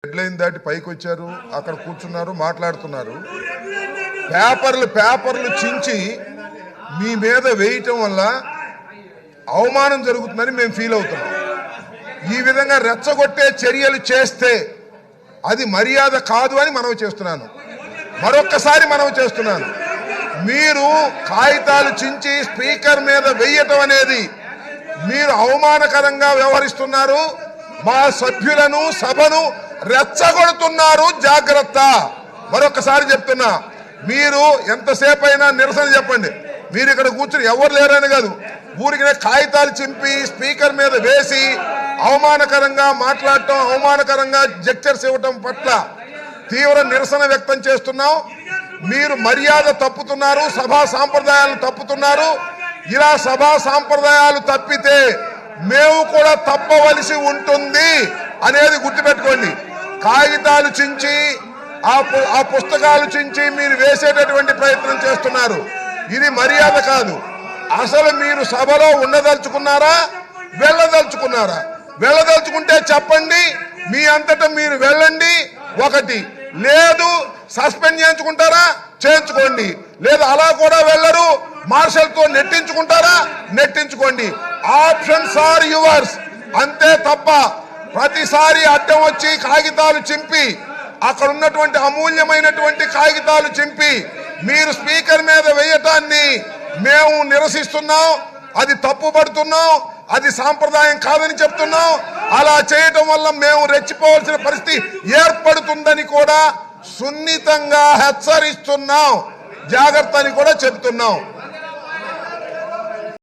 Headline దాటి పైకి వచ్చారు, అక్కడ కూర్చున్నారు, మాట్లాడుతున్నారు. పేపర్లు చించి మీ మీద వేయటం వల్ల అవమానం జరుగుతుందని మేము ఫీల్ అవుతున్నాం. ఈ విధంగా రెచ్చగొట్టే చర్యలు చేస్తే అది మర్యాద కాదు అని మనవి చేస్తున్నాను. మరొక్కసారి మనవి చేస్తున్నాను, మీరు కాగితాలు చించి స్పీకర్ మీద వేయటం అనేది మీరు అవమానకరంగా వ్యవహరిస్తున్నారు. మా సభ్యులను సభను రెచ్చగొడుతున్నారు, జాగ్రత్త. మరొకసారి చెప్తున్నా, మీరు ఎంతసేపు అయినా నిరసన చెప్పండి. మీరు ఇక్కడ కూర్చుని ఎవరు లేరని కాదు, ఊరికి కాగితాలు చింపి స్పీకర్ మీద వేసి అవమానకరంగా మాట్లాడటం, అవమానకరంగా జెక్చర్స్ ఇవ్వటం పట్ల తీవ్ర నిరసన వ్యక్తం చేస్తున్నాం. మీరు మర్యాద తప్పుతున్నారు, సభా సాంప్రదాయాలు తప్పుతున్నారు. ఇలా సభా సాంప్రదాయాలు తప్పితే మేము కూడా తప్పవలసి ఉంటుంది అనేది గుర్తుపెట్టుకోండి. కాగితాలు చించి ఆ పుస్తకాలు చించి మీరు వేసేటటువంటి ప్రయత్నం చేస్తున్నారు. ఇది మర్యాద కాదు. అసలు మీరు సభలో ఉండదలుచుకున్నారా, వెళ్ళదలుచుకున్నారా? వెళ్ళదలుచుకుంటే చెప్పండి, మీ అంతటా మీరు వెళ్ళండి. ఒకటి లేదు, సస్పెండ్ చేయించుకుంటారా చేయించుకోండి, లేదు అలా కూడా వెళ్ళరు, మార్షల్తో నెట్టించుకుంటారా నెట్టించుకోండి. Options are yours. అంతే తప్ప ప్రతిసారి అడ్డం వచ్చి కాగితాలు చింపి, అక్కడ ఉన్నటువంటి అమూల్యమైనటువంటి కాగితాలు చింపి మీరు స్పీకర్ మీద వేయటాన్ని మేము నిరసిస్తున్నాం. అది తప్పుపడుతున్నాం, అది సాంప్రదాయం కాదని చెప్తున్నాం. అలా చేయటం వల్ల మేము రెచ్చిపోవాల్సిన పరిస్థితి ఏర్పడుతుందని కూడా సున్నితంగా హెచ్చరిస్తున్నాం. జాగ్రత్త అని కూడా చెప్తున్నాం.